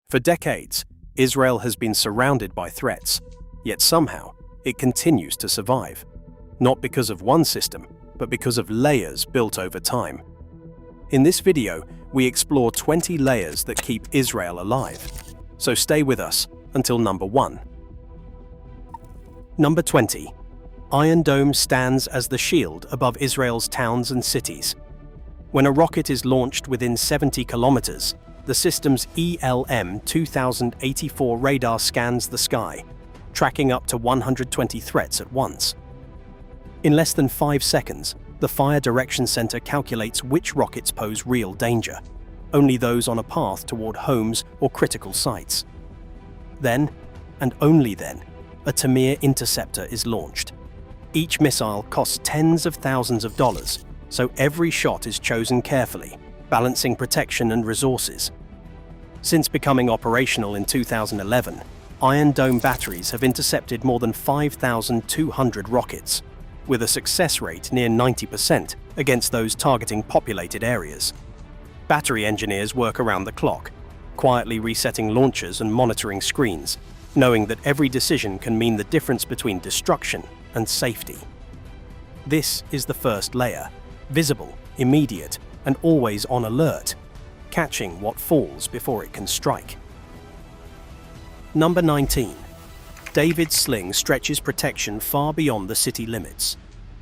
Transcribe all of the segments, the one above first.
For decades, Israel has been surrounded by threats, yet somehow it continues to survive. Not because of one system, but because of layers built over time. In this video, we explore 20 layers that keep Israel alive. So stay with us until number 1. Number 20. Iron Dome stands as the shield above Israel's towns and cities. When a rocket is launched within 70 kilometers, the system's ELM 2084 radar scans the sky, tracking up to 120 threats at once. In less than 5 seconds, the Fire Direction Center calculates which rockets pose real danger, only those on a path toward homes or critical sites. Then, and only then, a Tamir interceptor is launched. Each missile costs tens of thousands of dollars, so every shot is chosen carefully, balancing protection and resources. Since becoming operational in 2011, Iron Dome batteries have intercepted more than 5,200 rockets, with a success rate near 90% against those targeting populated areas. Battery engineers work around the clock, quietly resetting launchers and monitoring screens, knowing that every decision can mean the difference between destruction and safety. This is the first layer, visible, immediate, and always on alert, catching what falls before it can strike. Number 19. David's sling stretches protection far beyond the city limits.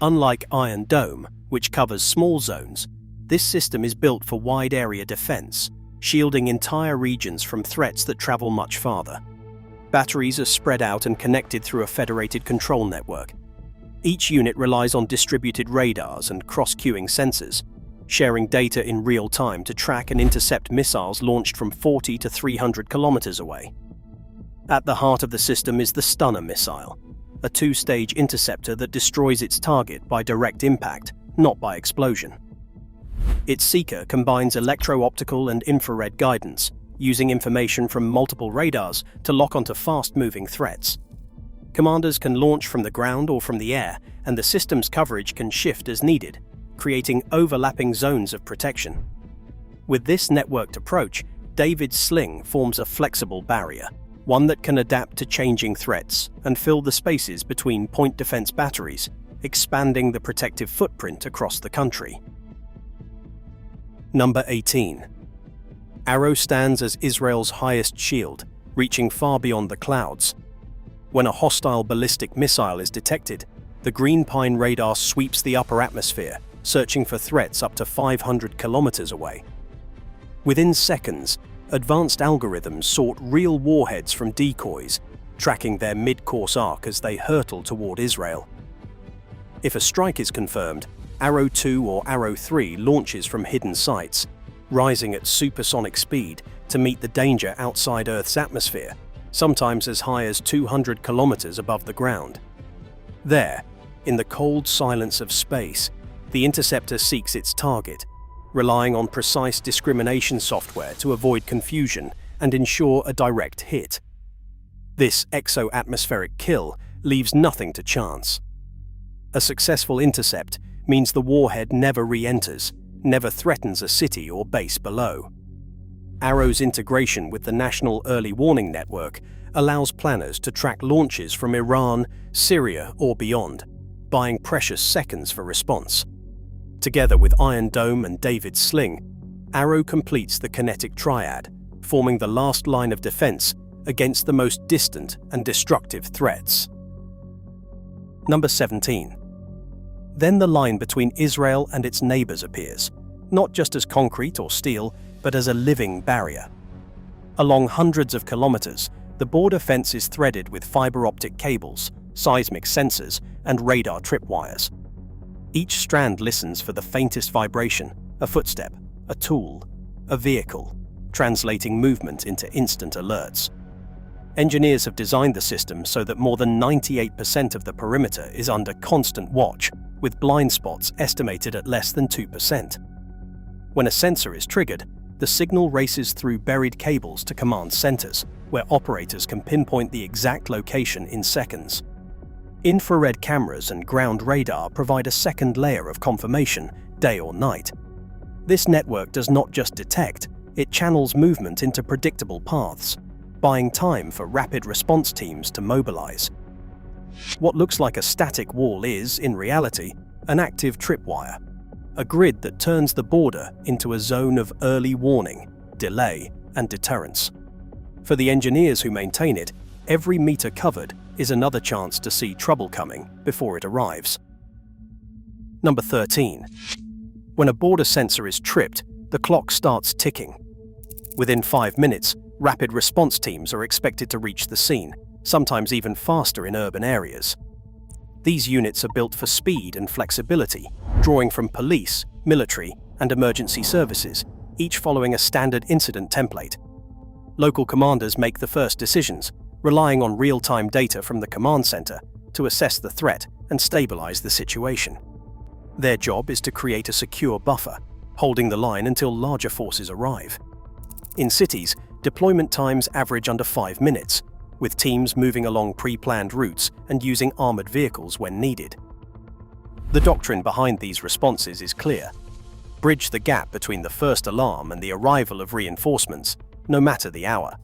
Unlike Iron Dome, which covers small zones, this system is built for wide area defense, shielding entire regions from threats that travel much farther. Batteries are spread out and connected through a federated control network. Each unit relies on distributed radars and cross-cueing sensors, sharing data in real time to track and intercept missiles launched from 40 to 300 kilometers away. At the heart of the system is the Stunner missile, a 2-stage interceptor that destroys its target by direct impact, not by explosion. Its seeker combines electro-optical and infrared guidance, using information from multiple radars to lock onto fast-moving threats. Commanders can launch from the ground or from the air, and the system's coverage can shift as needed, creating overlapping zones of protection. With this networked approach, David's sling forms a flexible barrier, one that can adapt to changing threats and fill the spaces between point defense batteries, expanding the protective footprint across the country. Number 18. Arrow stands as Israel's highest shield, reaching far beyond the clouds. When a hostile ballistic missile is detected, the Green Pine radar sweeps the upper atmosphere, searching for threats up to 500 kilometers away. Within seconds, advanced algorithms sort real warheads from decoys, tracking their mid-course arc as they hurtle toward Israel. If a strike is confirmed, Arrow 2 or Arrow 3 launches from hidden sites, rising at supersonic speed to meet the danger outside Earth's atmosphere, sometimes as high as 200 kilometers above the ground. There, in the cold silence of space, the interceptor seeks its target, relying on precise discrimination software to avoid confusion and ensure a direct hit. This exo-atmospheric kill leaves nothing to chance. A successful intercept means the warhead never re-enters, never threatens a city or base below. Arrow's integration with the National Early Warning Network allows planners to track launches from Iran, Syria, or beyond, buying precious seconds for response. Together with Iron Dome and David's sling, Arrow completes the kinetic triad, forming the last line of defense against the most distant and destructive threats. Number 17. Then the line between Israel and its neighbors appears, not just as concrete or steel, but as a living barrier. Along hundreds of kilometers, the border fence is threaded with fiber optic cables, seismic sensors, and radar tripwires. Each strand listens for the faintest vibration, a footstep, a tool, a vehicle, translating movement into instant alerts. Engineers have designed the system so that more than 98% of the perimeter is under constant watch, with blind spots estimated at less than 2%. When a sensor is triggered, the signal races through buried cables to command centers, where operators can pinpoint the exact location in seconds. Infrared cameras and ground radar provide a second layer of confirmation, day or night. This network does not just detect, it channels movement into predictable paths, buying time for rapid response teams to mobilize. What looks like a static wall is, in reality, an active tripwire, a grid that turns the border into a zone of early warning, delay, and deterrence. For the engineers who maintain it, every meter covered is another chance to see trouble coming before it arrives. Number 13. When a border sensor is tripped, the clock starts ticking. Within 5 minutes, rapid response teams are expected to reach the scene, sometimes even faster in urban areas. These units are built for speed and flexibility, drawing from police, military, and emergency services, each following a standard incident template. Local commanders make the first decisions, relying on real-time data from the command center to assess the threat and stabilize the situation. Their job is to create a secure buffer, holding the line until larger forces arrive. In cities, deployment times average under 5 minutes, with teams moving along pre-planned routes and using armored vehicles when needed. The doctrine behind these responses is clear. Bridge the gap between the first alarm and the arrival of reinforcements, no matter the hour.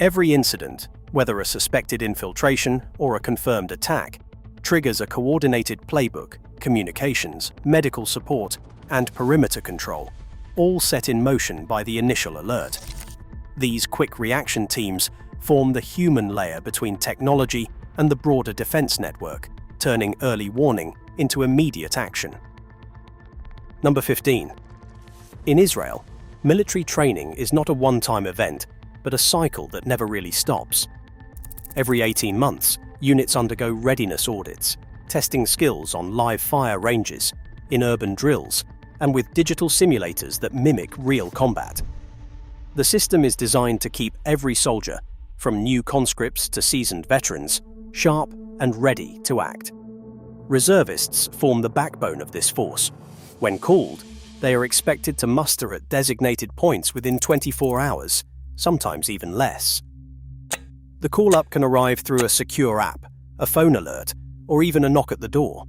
Every incident, whether a suspected infiltration or a confirmed attack, triggers a coordinated playbook, communications, medical support, and perimeter control, all set in motion by the initial alert. These quick reaction teams form the human layer between technology and the broader defense network, turning early warning into immediate action. Number 15. In Israel, military training is not a one-time event, but a cycle that never really stops. Every 18 months, units undergo readiness audits, testing skills on live fire ranges, in urban drills, and with digital simulators that mimic real combat. The system is designed to keep every soldier, from new conscripts to seasoned veterans, sharp and ready to act. Reservists form the backbone of this force. When called, they are expected to muster at designated points within 24 hours, sometimes even less. The call-up can arrive through a secure app, a phone alert, or even a knock at the door.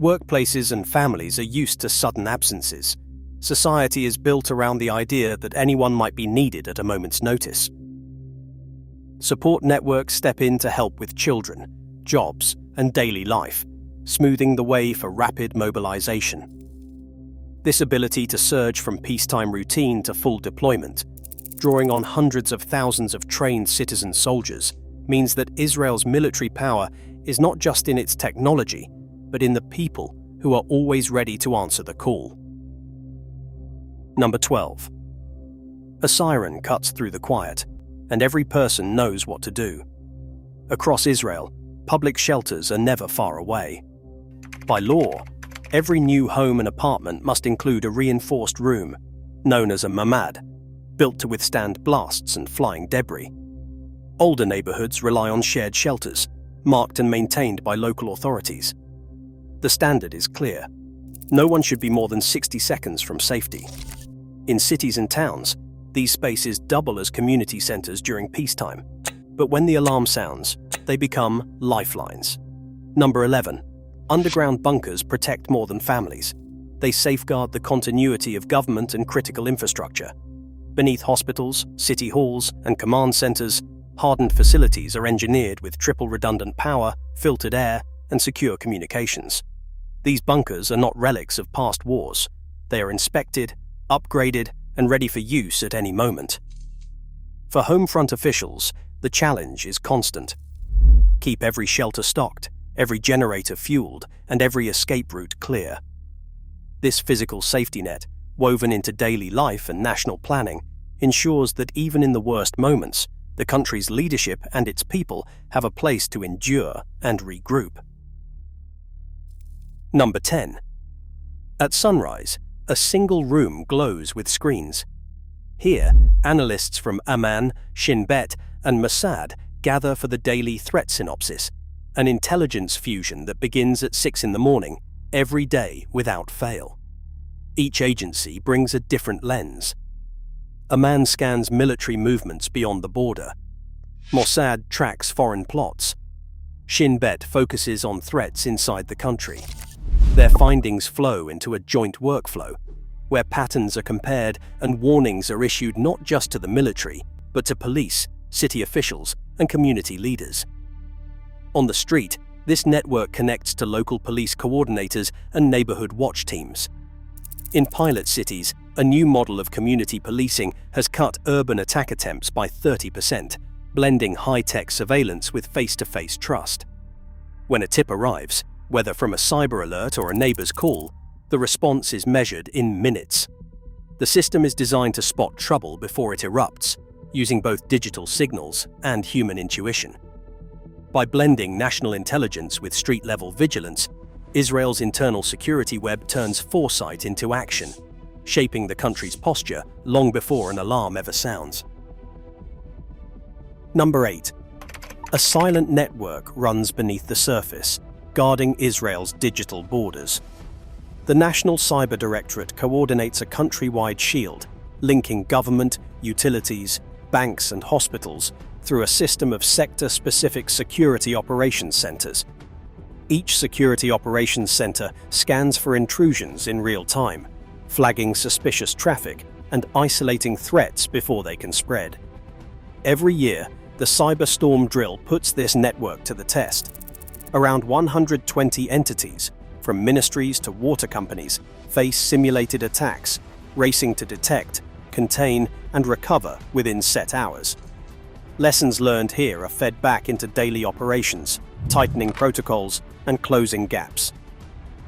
Workplaces and families are used to sudden absences. Society is built around the idea that anyone might be needed at a moment's notice. Support networks step in to help with children, jobs, and daily life, smoothing the way for rapid mobilization. This ability to surge from peacetime routine to full deployment, drawing on hundreds of thousands of trained citizen soldiers, means that Israel's military power is not just in its technology, but in the people who are always ready to answer the call. Number 12. A siren cuts through the quiet, and every person knows what to do. Across Israel, public shelters are never far away. By law, every new home and apartment must include a reinforced room, known as a mamad, built to withstand blasts and flying debris. Older neighborhoods rely on shared shelters, marked and maintained by local authorities. The standard is clear. No one should be more than 60 seconds from safety. In cities and towns, these spaces double as community centers during peacetime, but when the alarm sounds, they become lifelines. Number 11. Underground bunkers protect more than families. They safeguard the continuity of government and critical infrastructure. Beneath hospitals, city halls, and command centers, hardened facilities are engineered with triple redundant power, filtered air, and secure communications. These bunkers are not relics of past wars. They are inspected, upgraded, and ready for use at any moment. For home front officials, the challenge is constant. Keep every shelter stocked, every generator fueled, and every escape route clear. This physical safety net, woven into daily life and national planning, ensures that even in the worst moments, the country's leadership and its people have a place to endure and regroup. Number 10. At sunrise, a single room glows with screens. Here, analysts from Amman, Shin Bet, and Mossad gather for the daily threat synopsis, an intelligence fusion that begins at 6 in the morning, every day without fail. Each agency brings a different lens. Amman scans military movements beyond the border. Mossad tracks foreign plots. Shin Bet focuses on threats inside the country. Their findings flow into a joint workflow, where patterns are compared and warnings are issued not just to the military, but to police, city officials, and community leaders. On the street, this network connects to local police coordinators and neighborhood watch teams. In pilot cities, a new model of community policing has cut urban attack attempts by 30%, blending high-tech surveillance with face-to-face trust. When a tip arrives, whether from a cyber alert or a neighbor's call, the response is measured in minutes. The system is designed to spot trouble before it erupts, using both digital signals and human intuition. By blending national intelligence with street-level vigilance, Israel's internal security web turns foresight into action, shaping the country's posture long before an alarm ever sounds. Number 8. A silent network runs beneath the surface, guarding Israel's digital borders. The National Cyber Directorate coordinates a countrywide shield, linking government, utilities, banks, and hospitals through a system of sector-specific security operations centers. Each security operations center scans for intrusions in real time, flagging suspicious traffic and isolating threats before they can spread. Every year, the Cyberstorm drill puts this network to the test. Around 120 entities, from ministries to water companies, face simulated attacks, racing to detect, contain, and recover within set hours. Lessons learned here are fed back into daily operations, tightening protocols and closing gaps.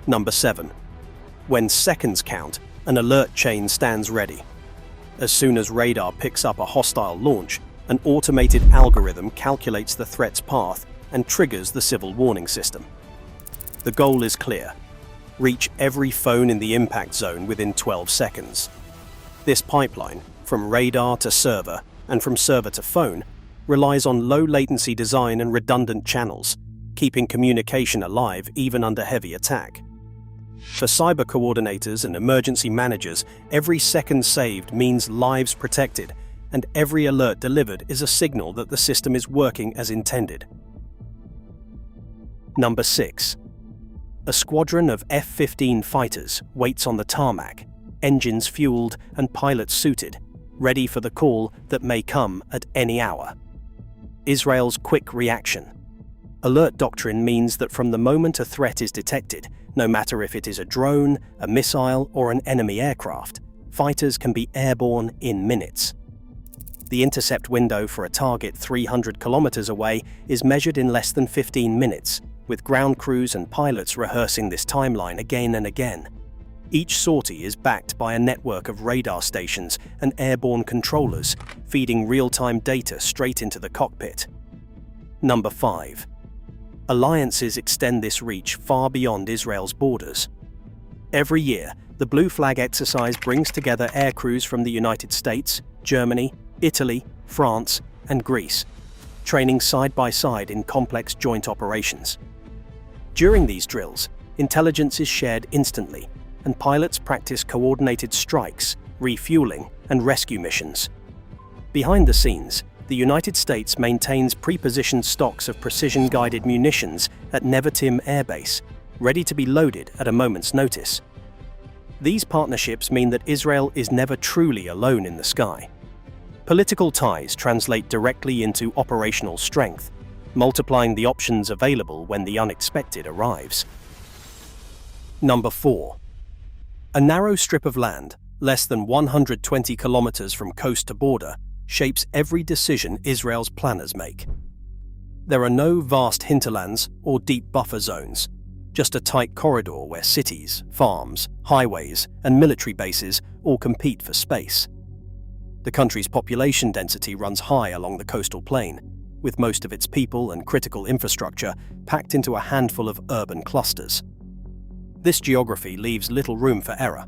Number 7. When seconds count, an alert chain stands ready. As soon as radar picks up a hostile launch, an automated algorithm calculates the threat's path and triggers the civil warning system. The goal is clear: reach every phone in the impact zone within 12 seconds. This pipeline, from radar to server and from server to phone, relies on low-latency design and redundant channels, keeping communication alive even under heavy attack. For cyber coordinators and emergency managers, every second saved means lives protected, and every alert delivered is a signal that the system is working as intended. Number 6. A squadron of F-15 fighters waits on the tarmac, engines fueled and pilots suited, ready for the call that may come at any hour. Israel's quick reaction. Alert doctrine means that from the moment a threat is detected, no matter if it is a drone, a missile, or an enemy aircraft, fighters can be airborne in minutes. The intercept window for a target 300 kilometers away is measured in less than 15 minutes, with ground crews and pilots rehearsing this timeline again and again. Each sortie is backed by a network of radar stations and airborne controllers, feeding real-time data straight into the cockpit. Number 5. Alliances extend this reach far beyond Israel's borders. Every year, the Blue Flag exercise brings together aircrews from the United States, Germany, Italy, France, and Greece, training side by side in complex joint operations. During these drills, intelligence is shared instantly, and pilots practice coordinated strikes, refueling, and rescue missions. Behind the scenes, the United States maintains pre-positioned stocks of precision-guided munitions at Nevatim Air Base, ready to be loaded at a moment's notice. These partnerships mean that Israel is never truly alone in the sky. Political ties translate directly into operational strength, multiplying the options available when the unexpected arrives. Number 4. A narrow strip of land, less than 120 kilometers from coast to border, shapes every decision Israel's planners make. There are no vast hinterlands or deep buffer zones, just a tight corridor where cities, farms, highways, and military bases all compete for space. The country's population density runs high along the coastal plain, with most of its people and critical infrastructure packed into a handful of urban clusters. This geography leaves little room for error.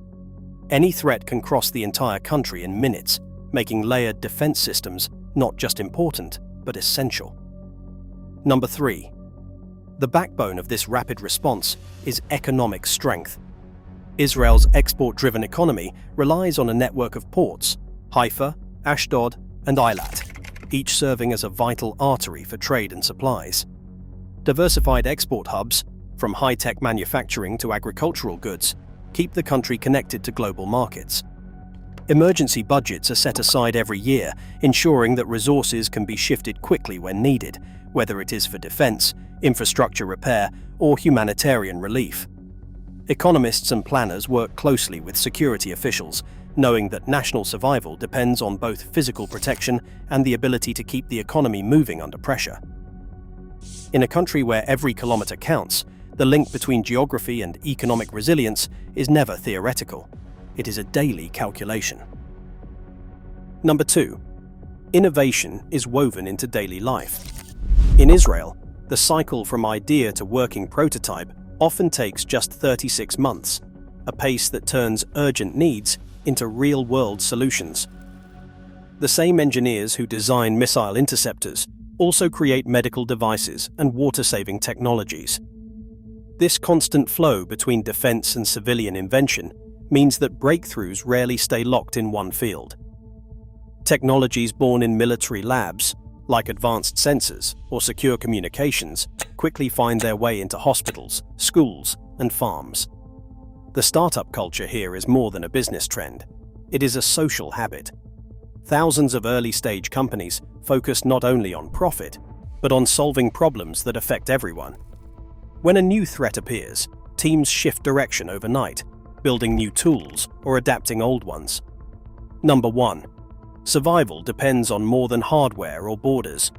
Any threat can cross the entire country in minutes, making layered defense systems not just important, but essential. Number 3. The backbone of this rapid response is economic strength. Israel's export-driven economy relies on a network of ports, Haifa, Ashdod, and Eilat, each serving as a vital artery for trade and supplies. Diversified export hubs, from high-tech manufacturing to agricultural goods, keep the country connected to global markets. Emergency budgets are set aside every year, ensuring that resources can be shifted quickly when needed, whether it is for defense, infrastructure repair, or humanitarian relief. Economists and planners work closely with security officials, knowing that national survival depends on both physical protection and the ability to keep the economy moving under pressure. In a country where every kilometer counts, the link between geography and economic resilience is never theoretical. It is a daily calculation. Number 2. Innovation is woven into daily life. In Israel, the cycle from idea to working prototype often takes just 36 months, a pace that turns urgent needs into real-world solutions. The same engineers who design missile interceptors also create medical devices and water-saving technologies. This constant flow between defense and civilian invention means that breakthroughs rarely stay locked in one field. Technologies born in military labs, like advanced sensors or secure communications, quickly find their way into hospitals, schools, and farms. The startup culture here is more than a business trend. It is a social habit. Thousands of early-stage companies focus not only on profit, but on solving problems that affect everyone. When a new threat appears, teams shift direction overnight, building new tools or adapting old ones. Number 1. Survival depends on more than hardware or borders.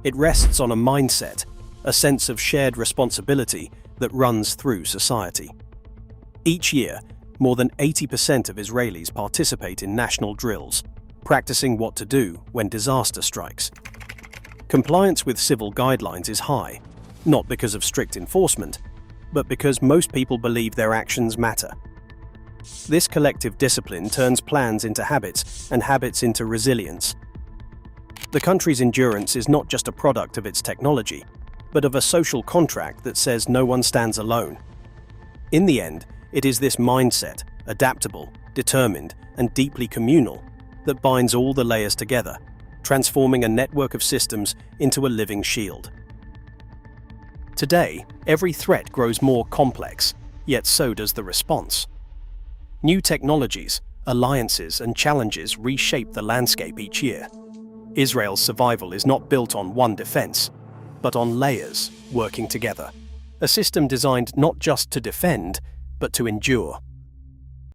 It rests on a mindset, a sense of shared responsibility that runs through society. Each year, more than 80% of Israelis participate in national drills, practicing what to do when disaster strikes. Compliance with civil guidelines is high, not because of strict enforcement, but because most people believe their actions matter. This collective discipline turns plans into habits and habits into resilience. The country's endurance is not just a product of its technology, but of a social contract that says no one stands alone. In the end, it is this mindset, adaptable, determined, and deeply communal, that binds all the layers together, transforming a network of systems into a living shield. Today, every threat grows more complex, yet so does the response. New technologies, alliances, and challenges reshape the landscape each year. Israel's survival is not built on one defense, but on layers working together. A system designed not just to defend, but to endure.